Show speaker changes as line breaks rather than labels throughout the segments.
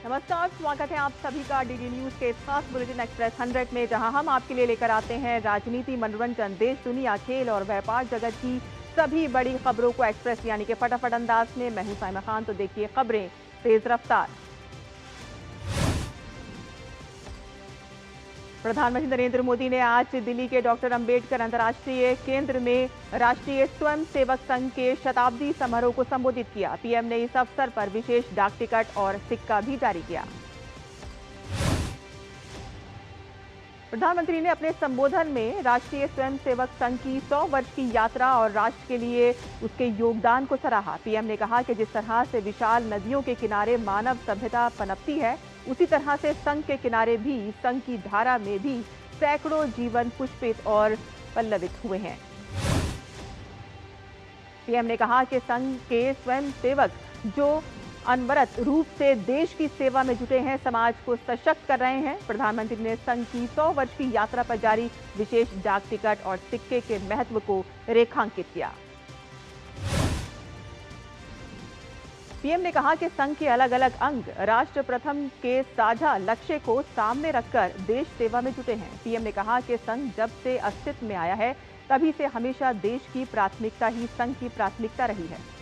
नमस्कार, स्वागत है आप सभी का डीडी न्यूज के इस खास बुलेटिन एक्सप्रेस 100 में, जहां हम आपके लिए लेकर आते हैं राजनीति, मनोरंजन, देश दुनिया, खेल और व्यापार जगत की सभी बड़ी खबरों को एक्सप्रेस यानी कि फटाफट अंदाज में। मैं हूं साइमा खान, तो देखिए खबरें तेज रफ्तार। प्रधानमंत्री नरेंद्र मोदी ने आज दिल्ली के डॉक्टर अंबेडकर अंतर्राष्ट्रीय केंद्र में राष्ट्रीय स्वयंसेवक संघ के शताब्दी समारोह को संबोधित किया। पीएम ने इस अवसर पर विशेष डाक टिकट और सिक्का भी जारी किया। प्रधानमंत्री ने अपने संबोधन में राष्ट्रीय स्वयंसेवक संघ की 100 वर्ष की यात्रा और राष्ट्र के लिए उसके योगदान को सराहा। पीएम ने कहा कि जिस तरह से विशाल नदियों के किनारे मानव सभ्यता पनपती है, उसी तरह से संघ के किनारे भी, संघ की धारा में भी सैकड़ों जीवन पुष्पित और पल्लवित हुए हैं। पीएम ने कहा कि संघ के स्वयंसेवक जो अनवरत रूप से देश की सेवा में जुटे हैं, समाज को सशक्त कर रहे हैं। प्रधानमंत्री ने संघ की 100 वर्ष की यात्रा पर जारी विशेष डाक टिकट और सिक्के के महत्व को रेखांकित किया। पीएम ने कहा कि संघ के अलग अलग अंग राष्ट्र प्रथम के साझा लक्ष्य को सामने रखकर देश सेवा में जुटे हैं। पीएम ने कहा कि संघ जब से अस्तित्व में आया है, तभी से हमेशा देश की प्राथमिकता ही संघ की प्राथमिकता रही है।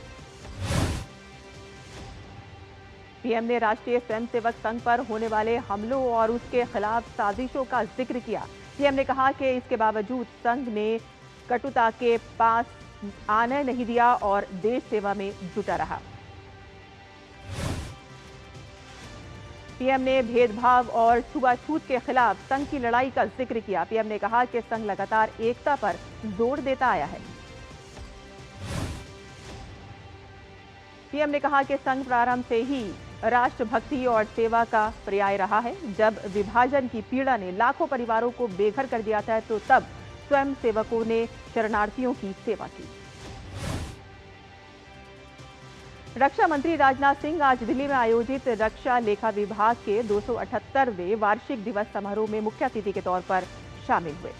पीएम ने राष्ट्रीय स्वयंसेवक संघ पर होने वाले हमलों और उसके खिलाफ साजिशों का जिक्र किया। पीएम ने कहा कि इसके बावजूद संघ ने कटुता के पास आने नहीं दिया और देश सेवा में जुटा रहा। पीएम ने भेदभाव और छुआछूत के खिलाफ संघ की लड़ाई का जिक्र किया। पीएम ने कहा कि संघ लगातार एकता पर जोर देता आया है। पीएम ने कहा कि संघ प्रारंभ से ही राष्ट्रभक्ति और सेवा का पर्याय रहा है। जब विभाजन की पीड़ा ने लाखों परिवारों को बेघर कर दिया था, तो तब स्वयं सेवकों ने शरणार्थियों की सेवा की। रक्षा मंत्री राजनाथ सिंह आज दिल्ली में आयोजित रक्षा लेखा विभाग के 278वें वार्षिक दिवस समारोह में मुख्य अतिथि के तौर पर शामिल हुए।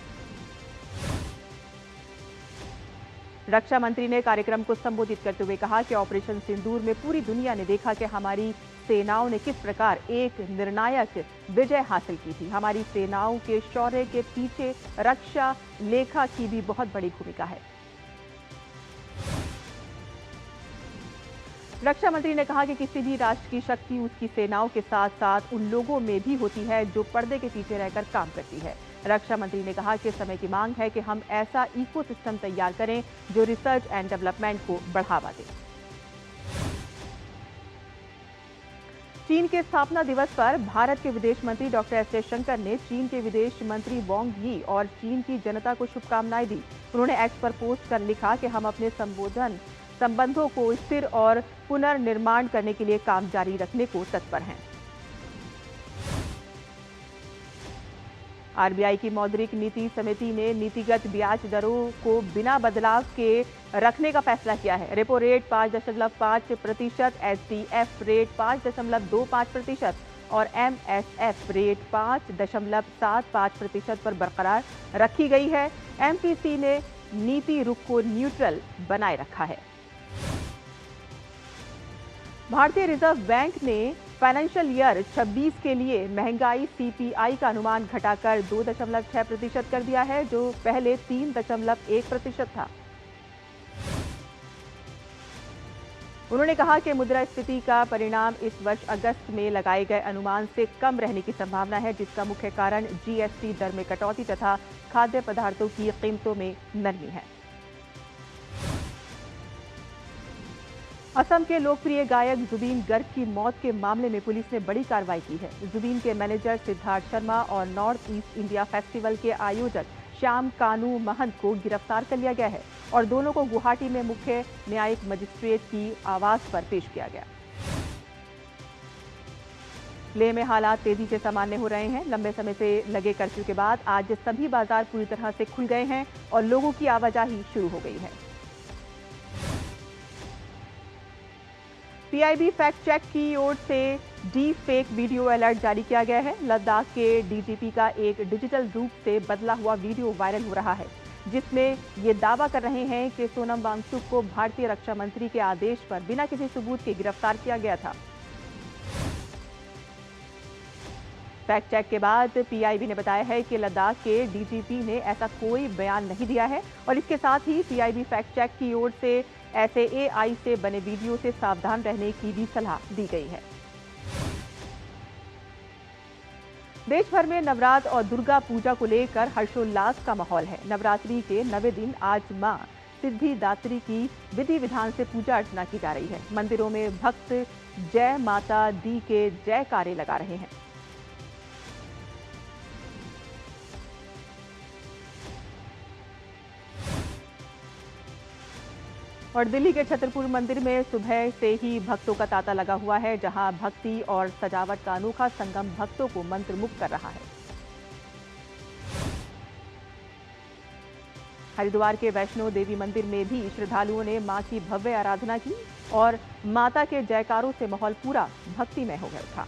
रक्षा मंत्री ने कार्यक्रम को संबोधित करते हुए कहा कि ऑपरेशन सिंदूर में पूरी दुनिया ने देखा कि हमारी सेनाओं ने किस प्रकार एक निर्णायक विजय हासिल की थी। हमारी सेनाओं के शौर्य के पीछे रक्षा लेखा की भी बहुत बड़ी भूमिका है। रक्षा मंत्री ने कहा कि किसी भी राष्ट्र की शक्ति उसकी सेनाओं के साथ साथ उन लोगों में भी होती है जो पर्दे के पीछे रहकर काम करती है। रक्षा मंत्री ने कहा कि समय की मांग है कि हम ऐसा इकोसिस्टम तैयार करें जो रिसर्च एंड डेवलपमेंट को बढ़ावा दे। चीन के स्थापना दिवस पर भारत के विदेश मंत्री डॉक्टर एस जयशंकर ने चीन के विदेश मंत्री वांग यी और चीन की जनता को शुभकामनाएं दी। उन्होंने एक्स पर पोस्ट कर लिखा कि हम अपने संबंधों को स्थिर और पुनर्निर्माण करने के लिए काम जारी रखने को तत्पर हैं। आरबीआई की मौद्रिक नीति समिति ने नीतिगत ब्याज दरों को बिना बदलाव के रखने का फैसला किया है। रेपो रेट 5.5%, एचडीएफ रेट 5.25% और एमएसएफ रेट 5.75% पर बरकरार रखी गई है। एमपीसी ने नीति रुख को न्यूट्रल बनाए रखा है। भारतीय रिजर्व बैंक ने फाइनेंशियल ईयर 26 के लिए महंगाई सीपीआई का अनुमान घटाकर 2.6% कर दिया है, जो पहले 3.1% था। उन्होंने कहा कि मुद्रास्फीति का परिणाम इस वर्ष अगस्त में लगाए गए अनुमान से कम रहने की संभावना है, जिसका मुख्य कारण जीएसटी दर में कटौती तथा खाद्य पदार्थों की कीमतों में नरमी है। असम के लोकप्रिय गायक जुबीन गर्ग की मौत के मामले में पुलिस ने बड़ी कार्रवाई की है। जुबीन के मैनेजर सिद्धार्थ शर्मा और नॉर्थ ईस्ट इंडिया फेस्टिवल के आयोजक श्याम कानू महंत को गिरफ्तार कर लिया गया है और दोनों को गुवाहाटी में मुख्य न्यायिक मजिस्ट्रेट की आवास पर पेश किया गया। लेह में हालात तेजी से सामान्य हो रहे हैं। लंबे समय से लगे कर्फ्यू के बाद आज सभी बाजार पूरी तरह से खुल गए हैं और लोगों की आवाजाही शुरू हो गई है। पीआईबी फैक्ट चेक की ओर से डी फेक वीडियो अलर्ट जारी किया गया है। लद्दाख के डीजीपी का एक डिजिटल रूप से बदला हुआ वीडियो वायरल हो रहा है, जिसमें ये दावा कर रहे हैं कि सोनम वांगचुक को भारतीय रक्षा मंत्री के आदेश पर बिना किसी सबूत के गिरफ्तार किया गया था। फैक्ट चेक के बाद पीआईबी ने बताया है कि लद्दाख के डीजीपी ने ऐसा कोई बयान नहीं दिया है और इसके साथ ही पीआईबी फैक्ट चेक की ओर से ऐसे एआई से बने वीडियो से सावधान रहने की भी सलाह दी गई है। देश भर में नवरात्र और दुर्गा पूजा को लेकर हर्षोल्लास का माहौल है। नवरात्रि के 9वें दिन आज मां सिद्धिदात्री की विधि विधान से पूजा अर्चना की जा रही है। मंदिरों में भक्त जय माता दी के जयकारे लगा रहे हैं। और दिल्ली के छतरपुर मंदिर में सुबह से ही भक्तों का तांता लगा हुआ है, जहां भक्ति और सजावट का अनोखा संगम भक्तों को मंत्रमुग्ध कर रहा है। हरिद्वार के वैष्णो देवी मंदिर में भी श्रद्धालुओं ने मां की भव्य आराधना की और माता के जयकारों से माहौल पूरा भक्तिमय हो गया था।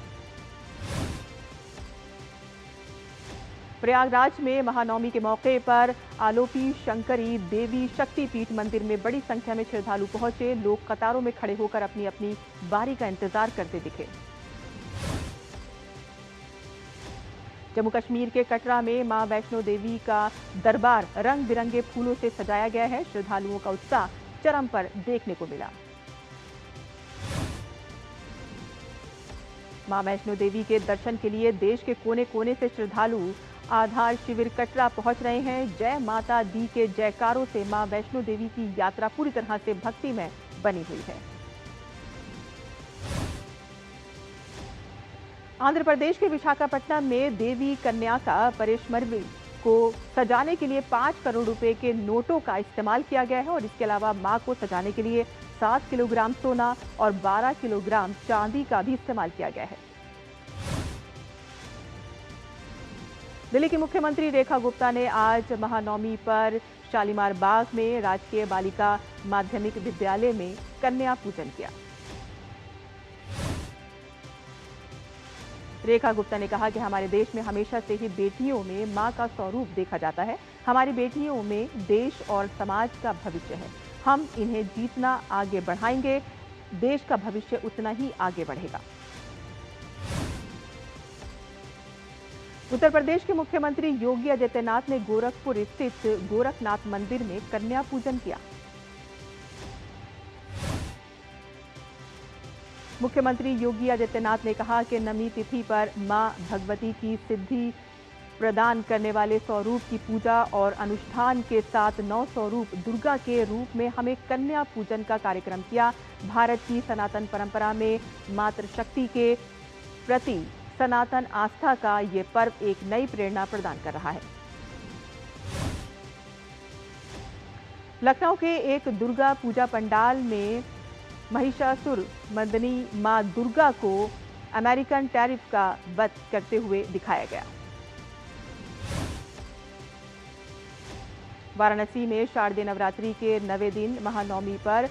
प्रयागराज में महानवमी के मौके पर आलोपी शंकरी देवी शक्तिपीठ मंदिर में बड़ी संख्या में श्रद्धालु पहुंचे। लोग कतारों में खड़े होकर अपनी अपनी बारी का इंतजार करते दिखे। जम्मू कश्मीर के कटरा में मां वैष्णो देवी का दरबार रंग बिरंगे फूलों से सजाया गया है। श्रद्धालुओं का उत्साह चरम पर देखने को मिला। मां वैष्णो देवी के दर्शन के लिए देश के कोने कोने से श्रद्धालु आधार शिविर कटरा पहुंच रहे हैं। जय माता दी के जयकारों से मां वैष्णो देवी की यात्रा पूरी तरह से भक्तिमय बनी हुई है। आंध्र प्रदेश के विशाखापट्टनम में देवी कन्या का परिश्रमी को सजाने के लिए 5 करोड़ रुपए के नोटों का इस्तेमाल किया गया है और इसके अलावा मां को सजाने के लिए 7 किलोग्राम सोना और 12 किलोग्राम चांदी का भी इस्तेमाल किया गया है। दिल्ली की मुख्यमंत्री रेखा गुप्ता ने आज महानवमी पर शालीमार बाग में राजकीय बालिका माध्यमिक विद्यालय में कन्या पूजन किया। रेखा गुप्ता ने कहा कि हमारे देश में हमेशा से ही बेटियों में मां का स्वरूप देखा जाता है। हमारी बेटियों में देश और समाज का भविष्य है। हम इन्हें जितना आगे बढ़ाएंगे, देश का भविष्य उतना ही आगे बढ़ेगा। उत्तर प्रदेश के मुख्यमंत्री योगी आदित्यनाथ ने गोरखपुर स्थित गोरखनाथ मंदिर में कन्या पूजन किया। मुख्यमंत्री योगी आदित्यनाथ ने कहा कि नवमी तिथि पर मां भगवती की सिद्धि प्रदान करने वाले स्वरूप की पूजा और अनुष्ठान के साथ 9 स्वरूप दुर्गा के रूप में हमें कन्या पूजन का कार्यक्रम किया। भारत की सनातन परंपरा में मातृशक्ति के प्रति सनातन आस्था का ये पर्व एक नई प्रेरणा प्रदान कर रहा है। लखनऊ के एक दुर्गा पूजा पंडाल में महिषासुर मर्दिनी मां दुर्गा को अमेरिकन टैरिफ का वध करते हुए दिखाया गया। वाराणसी में शारदीय नवरात्रि के 9वें दिन महानवमी पर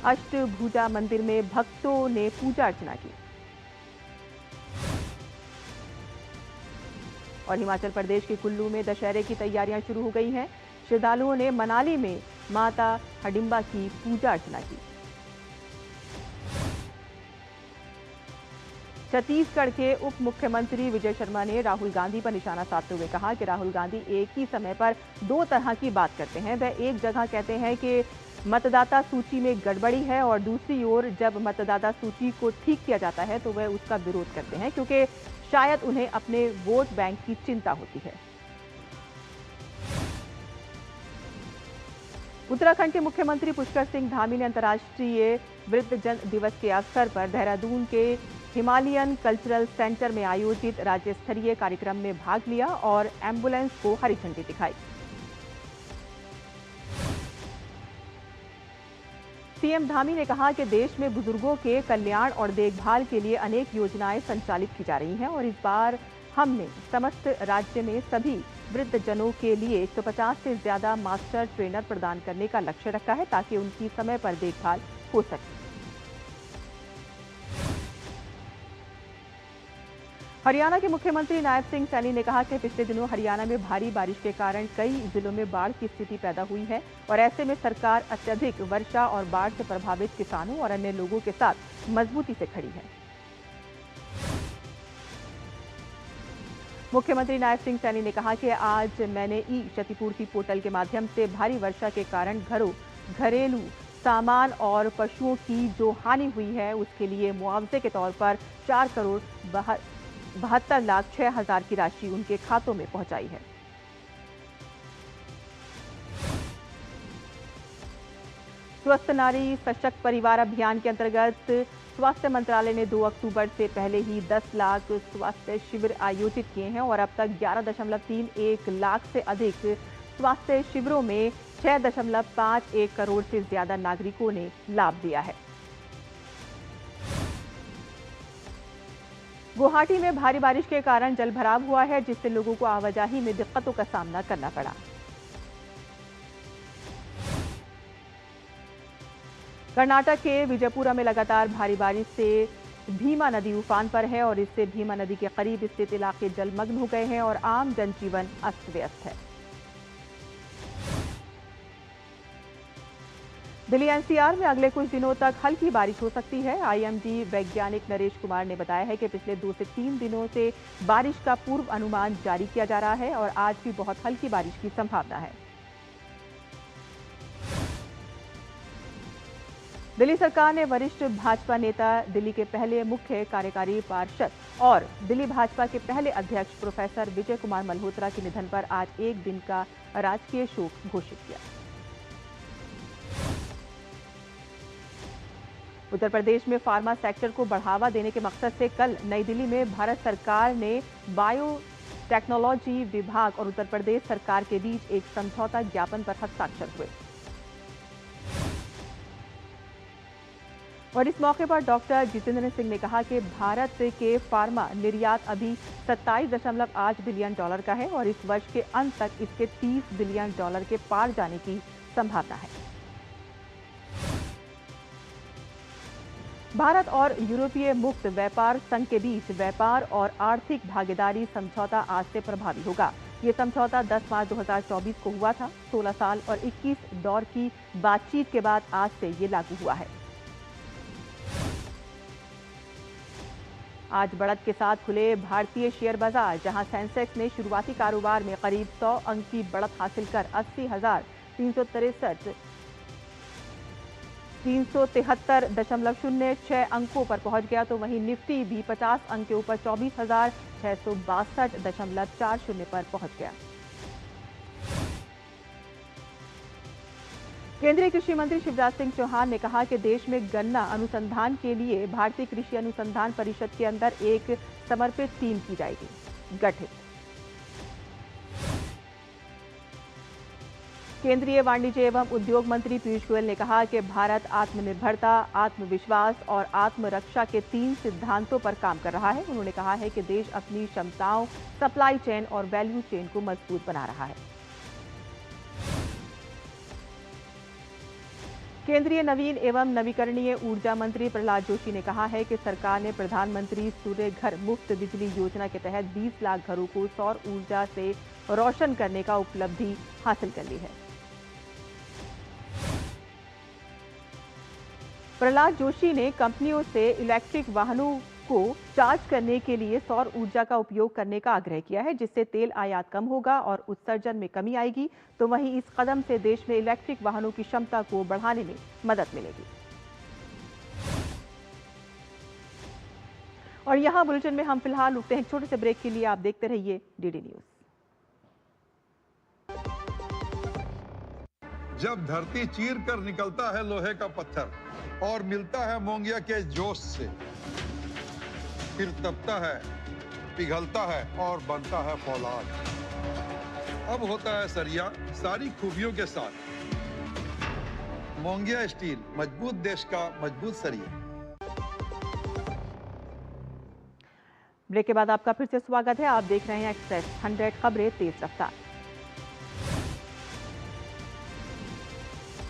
अष्टभुजा मंदिर में भक्तों ने पूजा अर्चना की। और हिमाचल प्रदेश के कुल्लू में दशहरे की तैयारियां शुरू हो गई हैं। श्रद्धालुओं ने मनाली में माता हडिम्बा की पूजा अर्चना की। छत्तीसगढ़ के उप मुख्यमंत्री विजय शर्मा ने राहुल गांधी पर निशाना साधते हुए कहा कि राहुल गांधी एक ही समय पर 2 तरह की बात करते हैं। वह एक जगह कहते हैं कि मतदाता सूची में गड़बड़ी है और दूसरी ओर जब मतदाता सूची को ठीक किया जाता है तो वह उसका विरोध करते हैं, क्योंकि शायद उन्हें अपने वोट बैंक की चिंता होती है। उत्तराखंड के मुख्यमंत्री पुष्कर सिंह धामी ने अंतर्राष्ट्रीय वृद्धजन दिवस के अवसर पर देहरादून के हिमालयन कल्चरल सेंटर में आयोजित राज्य स्तरीय कार्यक्रम में भाग लिया और एम्बुलेंस को हरी झंडी दिखाई। सीएम धामी ने कहा कि देश में बुजुर्गों के कल्याण और देखभाल के लिए अनेक योजनाएं संचालित की जा रही हैं और इस बार हमने समस्त राज्य में सभी वृद्धजनों के लिए 150 से ज्यादा मास्टर ट्रेनर प्रदान करने का लक्ष्य रखा है ताकि उनकी समय पर देखभाल हो सके। हरियाणा के मुख्यमंत्री नायब सिंह सैनी ने कहा कि पिछले दिनों हरियाणा में भारी बारिश के कारण कई जिलों में बाढ़ की स्थिति पैदा हुई है और ऐसे में सरकार अत्यधिक वर्षा और बाढ़ से प्रभावित किसानों और अन्य लोगों के साथ मजबूती से खड़ी है। मुख्यमंत्री नायब सिंह सैनी ने कहा कि आज मैंने ई क्षतिपूर्ति पोर्टल के माध्यम से भारी वर्षा के कारण घरों, घरेलू सामान और पशुओं की जो हानि हुई है उसके लिए मुआवजे के तौर पर 4,72,06,000 की राशि उनके खातों में पहुंचाई है। स्वस्थ नारी सशक्त परिवार अभियान के अंतर्गत स्वास्थ्य मंत्रालय ने 2 अक्टूबर से पहले ही 10 लाख स्वास्थ्य शिविर आयोजित किए हैं और अब तक 11.31 लाख से अधिक स्वास्थ्य शिविरों में 6.51 करोड़ से ज्यादा नागरिकों ने लाभ लिया है। गुवाहाटी में भारी बारिश के कारण जलभराव हुआ है, जिससे लोगों को आवाजाही में दिक्कतों का सामना करना पड़ा। कर्नाटक के विजयपुरा में लगातार भारी बारिश से भीमा नदी उफान पर है और इससे भीमा नदी के करीब स्थित इलाके जलमग्न हो गए हैं और आम जनजीवन अस्त व्यस्त है। दिल्ली एनसीआर में अगले कुछ दिनों तक हल्की बारिश हो सकती है। आईएमडी वैज्ञानिक नरेश कुमार ने बताया है कि पिछले 2 से 3 दिनों से बारिश का पूर्व अनुमान जारी किया जा रहा है और आज भी बहुत हल्की बारिश की संभावना है। दिल्ली सरकार ने वरिष्ठ भाजपा नेता, दिल्ली के पहले मुख्य कार्यकारी पार्षद और दिल्ली भाजपा के पहले अध्यक्ष प्रोफेसर विजय कुमार मल्होत्रा के निधन पर आज एक दिन का राजकीय शोक घोषित किया। उत्तर प्रदेश में फार्मा सेक्टर को बढ़ावा देने के मकसद से कल नई दिल्ली में भारत सरकार ने बायोटेक्नोलॉजी विभाग और उत्तर प्रदेश सरकार के बीच एक समझौता ज्ञापन पर हस्ताक्षर हुए और इस मौके पर डॉक्टर जितेंद्र सिंह ने कहा कि भारत के फार्मा निर्यात अभी $27.8 बिलियन का है और इस वर्ष के अंत तक इसके $30 बिलियन के पार जाने की संभावना है। भारत और यूरोपीय मुक्त व्यापार संघ के बीच व्यापार और आर्थिक भागीदारी समझौता आज से प्रभावी होगा। ये समझौता 10 मार्च 2024 को हुआ था। 16 साल और 21 दौर की बातचीत के बाद आज से ये लागू हुआ है। आज बढ़त के साथ खुले भारतीय शेयर बाजार, जहां सेंसेक्स ने शुरुआती कारोबार में करीब 100 अंक की बढ़त हासिल कर 80,373.06 अंकों पर पहुंच गया, तो वहीं निफ्टी भी 50 अंक के ऊपर 24,662.40 पर पहुंच गया। केंद्रीय कृषि मंत्री शिवराज सिंह चौहान ने कहा कि देश में गन्ना अनुसंधान के लिए भारतीय कृषि अनुसंधान परिषद के अंदर एक समर्पित टीम की जाएगी गठित। केंद्रीय वाणिज्य एवं उद्योग मंत्री पीयूष गोयल ने कहा कि भारत आत्मनिर्भरता, आत्मविश्वास और आत्मरक्षा के 3 सिद्धांतों पर काम कर रहा है। उन्होंने कहा है कि देश अपनी क्षमताओं, सप्लाई चेन और वैल्यू चेन को मजबूत बना रहा है। केंद्रीय नवीन एवं नवीकरणीय ऊर्जा मंत्री प्रहलाद जोशी ने कहा है कि सरकार ने प्रधानमंत्री सूर्य घर मुफ्त बिजली योजना के तहत 20 लाख घरों को सौर ऊर्जा से रोशन करने का उपलब्धि हासिल कर ली है। प्रहलाद जोशी ने कंपनियों से इलेक्ट्रिक वाहनों को चार्ज करने के लिए सौर ऊर्जा का उपयोग करने का आग्रह किया है, जिससे तेल आयात कम होगा और उत्सर्जन में कमी आएगी। तो वहीं इस कदम से देश में इलेक्ट्रिक वाहनों की क्षमता को बढ़ाने में मदद मिलेगी। और यहां बुलेटिन में हम फिलहाल रुकते हैं छोटे से ब्रेक के लिए। आप देखते रहिए डीडी न्यूज।
जब धरती चीर कर निकलता है लोहे का पत्थर और मिलता है मोंगिया के जोश से, फिर तपता है, पिघलता है और बनता है फौलाद। अब होता है सरिया सारी खूबियों के साथ। मोंगिया स्टील, मजबूत देश का मजबूत सरिया।
ब्रेक के बाद आपका फिर से स्वागत है। आप देख रहे हैं एक्सप्रेस 100 खबरें तेज रफ्तार।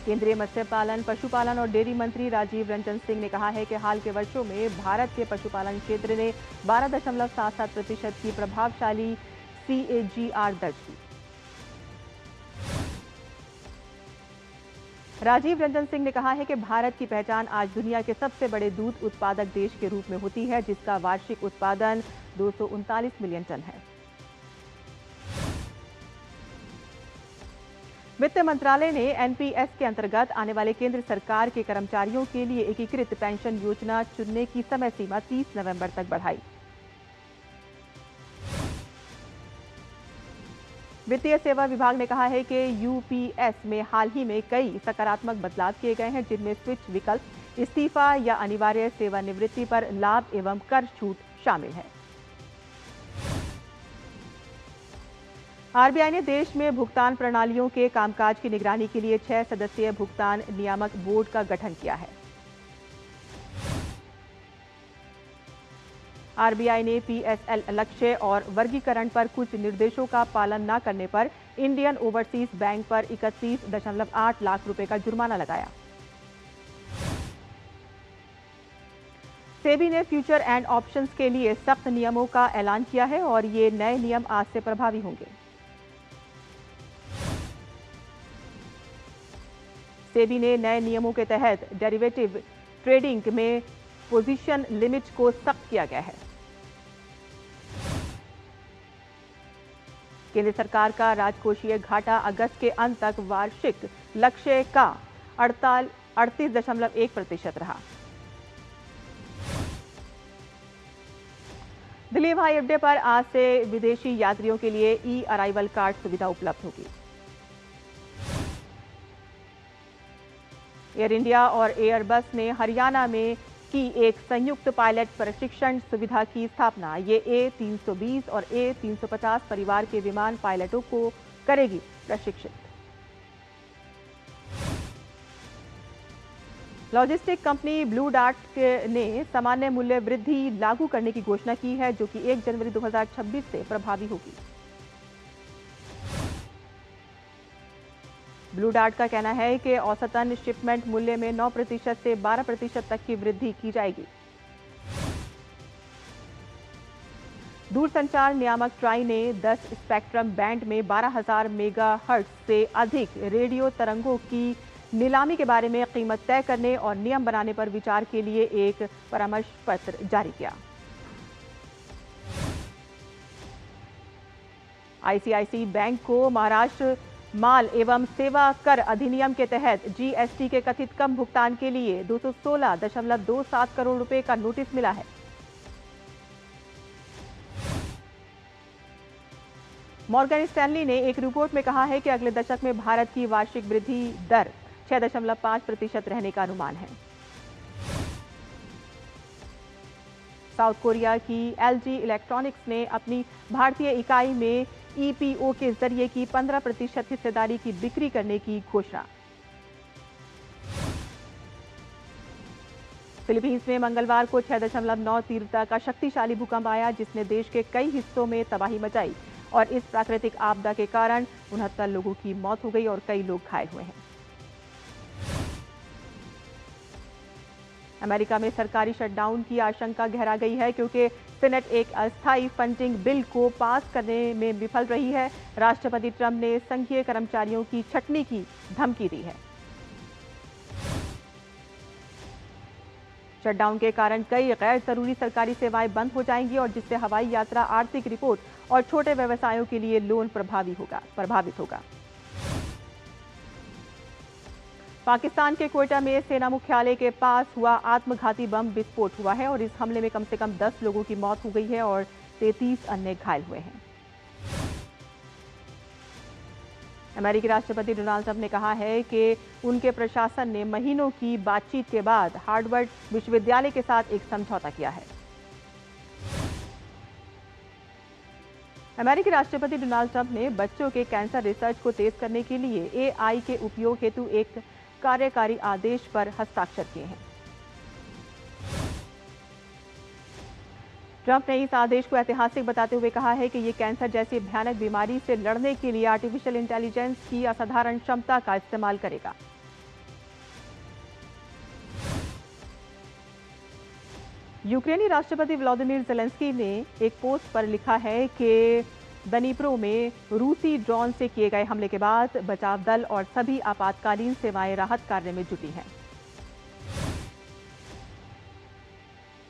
केंद्रीय मत्स्य पालन, पशुपालन और डेयरी मंत्री राजीव रंजन सिंह ने कहा है कि हाल के वर्षों में भारत के पशुपालन क्षेत्र ने 12.77% की प्रभावशाली CAGR दर्ज की। राजीव रंजन सिंह ने कहा है कि भारत की पहचान आज दुनिया के सबसे बड़े दूध उत्पादक देश के रूप में होती है, जिसका वार्षिक उत्पादन 239 मिलियन टन है। वित्त मंत्रालय ने एनपीएस के अंतर्गत आने वाले केंद्र सरकार के कर्मचारियों के लिए एकीकृत पेंशन योजना चुनने की समय सीमा 30 नवंबर तक बढ़ाई। वित्तीय सेवा विभाग ने कहा है कि यूपीएस में हाल ही में कई सकारात्मक बदलाव किए गए हैं, जिनमें स्विच विकल्प, इस्तीफा या अनिवार्य सेवानिवृत्ति पर लाभ एवं कर छूट शामिल है। आरबीआई ने देश में भुगतान प्रणालियों के कामकाज की निगरानी के लिए 6 सदस्यीय भुगतान नियामक बोर्ड का गठन किया है। आरबीआई ने पीएसएल लक्ष्य और वर्गीकरण पर कुछ निर्देशों का पालन न करने पर इंडियन ओवरसीज बैंक पर 31.8 लाख रुपए का जुर्माना लगाया। सेबी ने फ्यूचर एंड ऑप्शंस के लिए सख्त नियमों का ऐलान किया है और ये नए नियम आज से प्रभावी होंगे। सेबी ने नए नियमों के तहत डेरिवेटिव ट्रेडिंग में पोजीशन लिमिट को सख्त किया गया है। केंद्र सरकार का राजकोषीय घाटा अगस्त के अंत तक वार्षिक लक्ष्य का 38.1% रहा। दिल्ली हवाई अड्डे पर आज से विदेशी यात्रियों के लिए ई अराइवल कार्ड सुविधा उपलब्ध होगी। एयर इंडिया और एयरबस ने हरियाणा में की एक संयुक्त पायलट प्रशिक्षण सुविधा की स्थापना। ये A320 और A350 परिवार के विमान पायलटों को करेगी प्रशिक्षित। लॉजिस्टिक कंपनी ब्लू डार्ट ने सामान्य मूल्य वृद्धि लागू करने की घोषणा की है, जो कि 1 जनवरी 2026 से प्रभावी होगी। ब्लू डार्ट का कहना है कि औसतन शिपमेंट मूल्य में 9% से 12% तक की वृद्धि की जाएगी। दूरसंचार नियामक ट्राई ने 10 स्पेक्ट्रम बैंड में 12,000 मेगाहर्ट्ज से अधिक रेडियो तरंगों की नीलामी के बारे में कीमत तय करने और नियम बनाने पर विचार के लिए एक परामर्श पत्र जारी किया। आईसीआईसी बैंक को महाराष्ट्र माल एवं सेवा कर अधिनियम के तहत जीएसटी के कथित कम भुगतान के लिए 216.27 करोड़ रुपए का नोटिस मिला है। मॉर्गन स्टैनली ने एक रिपोर्ट में कहा है कि अगले दशक में भारत की वार्षिक वृद्धि दर 6.5% रहने का अनुमान है। साउथ कोरिया की एलजी इलेक्ट्रॉनिक्स ने अपनी भारतीय इकाई में ईपीओ के जरिए की 15% हिस्सेदारी की बिक्री करने की घोषणा। फिलीपींस में मंगलवार को 6.9 तीव्रता का शक्तिशाली भूकंप आया, जिसने देश के कई हिस्सों में तबाही मचाई और इस प्राकृतिक आपदा के कारण 69 लोगों की मौत हो गई और कई लोग घायल हुए हैं। अमेरिका में सरकारी शटडाउन की आशंका गहरा गई है, क्योंकि सीनेट एक अस्थायी फंडिंग बिल को पास करने में विफल रही है। राष्ट्रपति ट्रंप ने संघीय कर्मचारियों की छटनी की धमकी दी है। शटडाउन के कारण कई गैर जरूरी सरकारी सेवाएं बंद हो जाएंगी और जिससे हवाई यात्रा, आर्थिक रिपोर्ट और छोटे व्यवसायों के लिए लोन प्रभावित होगा। पाकिस्तान के क्वेटा में सेना मुख्यालय के पास हुआ आत्मघाती बम विस्फोट हुआ है और इस हमले में कम से कम 10 लोगों की मौत हो गई है और 33 अन्य घायल हुए हैं। अमेरिकी राष्ट्रपति डोनाल्ड ट्रंप ने कहा है कि उनके प्रशासन ने महीनों की बातचीत के बाद हार्वर्ड विश्वविद्यालय के साथ एक समझौता किया है। अमेरिकी राष्ट्रपति डोनाल्ड ट्रंप ने बच्चों के कैंसर रिसर्च को तेज करने के लिए एआई के उपयोग हेतु एक कार्यकारी आदेश पर हस्ताक्षर किए हैं। ट्रंप ने इस आदेश को ऐतिहासिक बताते हुए कहा है कि ये कैंसर जैसी भयानक बीमारी से लड़ने के लिए आर्टिफिशियल इंटेलिजेंस की असाधारण क्षमता का इस्तेमाल करेगा। यूक्रेनी राष्ट्रपति व्लादिमीर ज़ेलेंस्की ने एक पोस्ट पर लिखा है कि दनीप्रो में रूसी ड्रोन से किए गए हमले के बाद बचाव दल और सभी आपातकालीन सेवाएं राहत कार्य में जुटी हैं।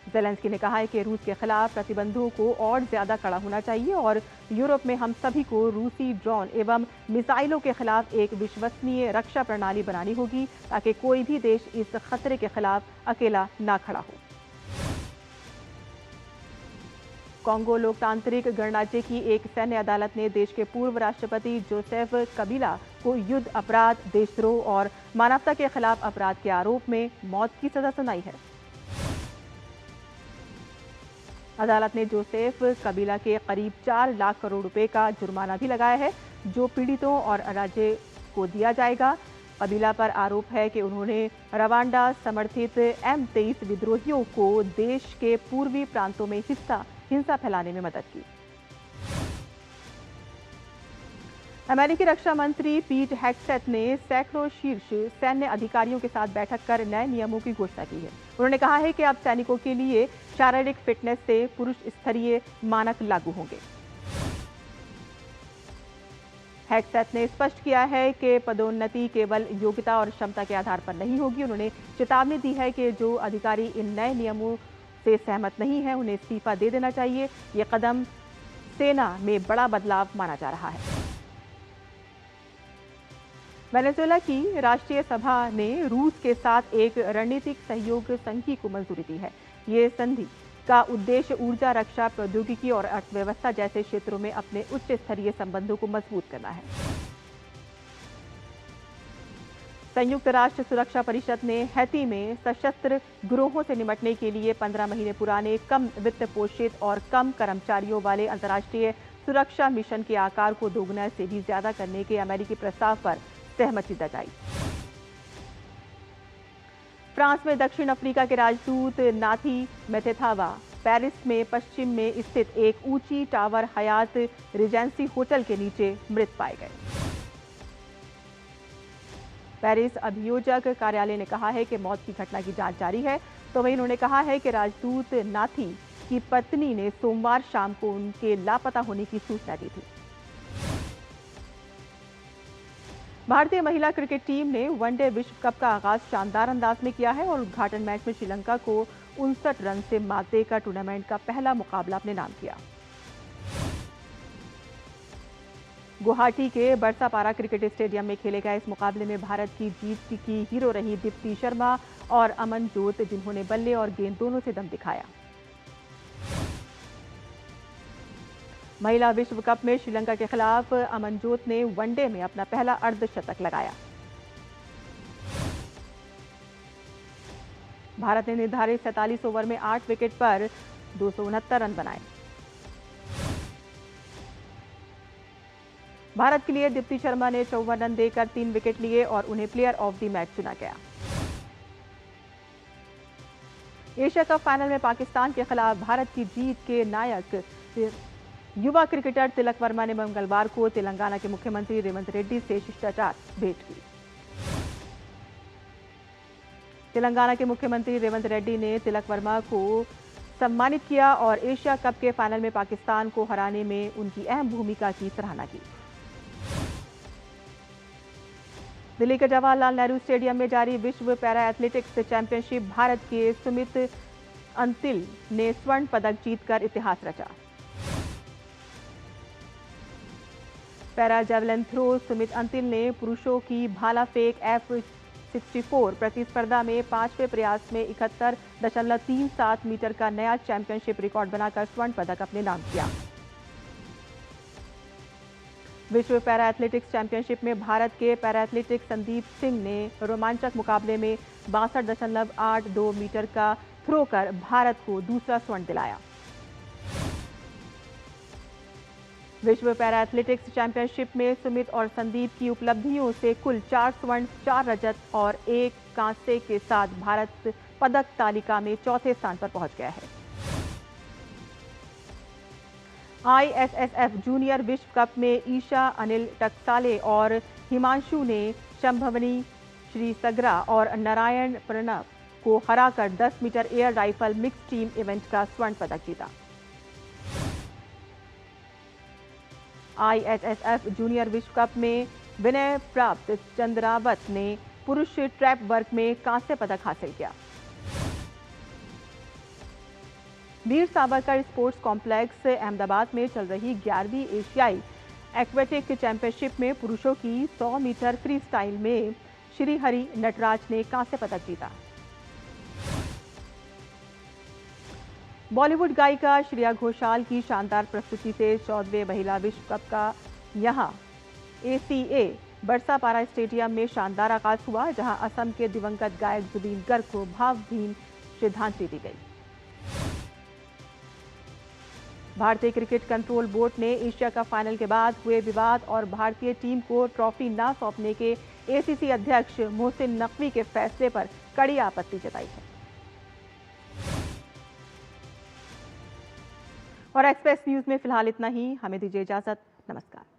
ज़ेलेंस्की ने कहा है कि रूस के खिलाफ प्रतिबंधों को और ज्यादा कड़ा होना चाहिए और यूरोप में हम सभी को रूसी ड्रोन एवं मिसाइलों के खिलाफ एक विश्वसनीय रक्षा प्रणाली बनानी होगी ताकि कोई भी देश इस खतरे के खिलाफ अकेला ना खड़ा हो। कांगो लोकतांत्रिक गणराज्य की एक सैन्य अदालत ने देश के पूर्व राष्ट्रपति जोसेफ कबीला को युद्ध अपराध, देशद्रोह और मानवता के खिलाफ अपराध के आरोप में मौत की सजा सुनाई है। अदालत ने जोसेफ कबीला के करीब 4 लाख करोड़ रुपए का जुर्माना भी लगाया है, जो पीड़ितों और राज्य को दिया जाएगा। कबीला पर आरोप है कि उन्होंने रवांडा समर्थित M23 विद्रोहियों को देश के पूर्वी प्रांतों में हिंसा फैलाने में मदद की। अमेरिकी रक्षा मंत्री पीट हेग्सेथ ने सैकड़ों शीर्ष सैन्य अधिकारियों के साथ बैठक कर नए नियमों की घोषणा की है। उन्होंने कहा है कि अब सैनिकों के लिए शारीरिक फिटनेस से पुरुष स्तरीय मानक लागू होंगे। हेग्सेथ ने स्पष्ट किया है कि पदोन्नति केवल योग्यता और क्षमता के आधार पर नहीं होगी। उन्होंने चेतावनी दी है कि जो अधिकारी इन नए नियमों से सहमत नहीं है उन्हें इस्तीफा दे देना चाहिए। ये कदम सेना में बड़ा बदलाव माना जा रहा है। वेनेजुएला की राष्ट्रीय सभा ने रूस के साथ एक रणनीतिक सहयोग संधि को मंजूरी दी है। ये संधि का उद्देश्य ऊर्जा, रक्षा, प्रौद्योगिकी और अर्थव्यवस्था जैसे क्षेत्रों में अपने उच्च स्तरीय संबंधों को मजबूत करना है। संयुक्त राष्ट्र सुरक्षा परिषद ने हैती में सशस्त्र गिरोहों से निपटने के लिए 15 महीने पुराने, कम वित्त पोषित और कम कर्मचारियों वाले अंतर्राष्ट्रीय सुरक्षा मिशन के आकार को दोगुना से भी ज्यादा करने के अमेरिकी प्रस्ताव पर सहमति जताई। फ्रांस में दक्षिण अफ्रीका के राजदूत नाथी मेथेथावा पेरिस में पश्चिम में स्थित एक ऊंची टावर हयात रिजेंसी होटल के नीचे मृत पाए गए। पेरिस अभियोजक कार्यालय ने कहा है कि मौत की घटना की जांच जारी है। तो वहीं उन्होंने कहा है कि राजदूत नाथी की पत्नी ने सोमवार शाम को उनके लापता होने की सूचना दी थी। भारतीय महिला क्रिकेट टीम ने वनडे विश्व कप का आगाज शानदार अंदाज में किया है और उद्घाटन मैच में श्रीलंका को 59 रन से मात देकर टूर्नामेंट का पहला मुकाबला अपने नाम किया। गुवाहाटी के बरसापारा क्रिकेट स्टेडियम में खेले गए इस मुकाबले में भारत की जीत की हीरो रही दीप्ति शर्मा और अमनजोत, जिन्होंने बल्ले और गेंद दोनों से दम दिखाया। महिला विश्व कप में श्रीलंका के खिलाफ अमनजोत ने वनडे में अपना पहला अर्धशतक लगाया। भारत ने निर्धारित 47 ओवर में 8 विकेट पर 269 रन बनाए। भारत के लिए दीप्ति शर्मा ने 54 रन देकर 3 विकेट लिए और उन्हें प्लेयर ऑफ द मैच चुना गया। एशिया कप फाइनल में पाकिस्तान के खिलाफ भारत की जीत के नायक युवा क्रिकेटर तिलक वर्मा ने मंगलवार को तेलंगाना के मुख्यमंत्री रेवंत रेड्डी से शिष्टाचार भेंट की। तेलंगाना के मुख्यमंत्री रेवंत रेड्डी ने तिलक वर्मा को सम्मानित किया और एशिया कप के फाइनल में पाकिस्तान को हराने में उनकी अहम भूमिका की सराहना की। दिल्ली के जवाहरलाल नेहरू स्टेडियम में जारी विश्व पैरा एथलेटिक्स चैंपियनशिप भारत के सुमित अंतिल ने स्वर्ण पदक जीतकर इतिहास रचा। Para javelin throw Sumit Antil ने पुरुषों की भाला फेंक F64 प्रतिस्पर्धा में 5वें प्रयास में 71.37 मीटर का नया चैंपियनशिप रिकॉर्ड बनाकर स्वर्ण पदक अपने नाम किया। विश्व पैरा एथलेटिक्स चैंपियनशिप में भारत के पैरा एथलीट संदीप सिंह ने रोमांचक मुकाबले में 62.82 मीटर का थ्रो कर भारत को दूसरा स्वर्ण दिलाया। विश्व पैरा एथलेटिक्स चैंपियनशिप में सुमित और संदीप की उपलब्धियों से कुल 4 स्वर्ण, 4 रजत और 1 कांसे के साथ भारत पदक तालिका में चौथे स्थान पर पहुंच गया है। ISSF जूनियर विश्व कप में ईशा अनिल टकसाले और हिमांशु ने शंभवनी श्रीसगरा और नारायण प्रणव को हराकर 10 metre air rifle mix team event का स्वर्ण पदक जीता। ISSF जूनियर विश्व कप में विनय प्राप्त चंद्रावत ने पुरुष ट्रैप वर्ग में कांस्य पदक हासिल किया। वीर सावरकर स्पोर्ट्स कॉम्प्लेक्स अहमदाबाद में चल रही 11वीं एशियाई एक्वेटिक चैंपियनशिप में पुरुषों की 100 मीटर फ्री स्टाइल में श्रीहरि नटराज ने कांस्य पदक जीता। बॉलीवुड गायिका श्रेया घोषाल की शानदार प्रस्तुति से 14वें महिला विश्व कप का यहां ACA बरसापारा स्टेडियम में शानदार आगाज हुआ, जहां असम के दिवंगत गायक जुबीन गर्ग को भावभीनी श्रद्धांजलि दी गई। भारतीय क्रिकेट कंट्रोल बोर्ड ने एशिया कप फाइनल के बाद हुए विवाद और भारतीय टीम को ट्रॉफी न सौंपने के ACC अध्यक्ष मोहसिन नकवी के फैसले पर कड़ी आपत्ति जताई है। और एक्सप्रेस न्यूज में फिलहाल इतना ही। हमें दीजिए इजाजत। नमस्कार।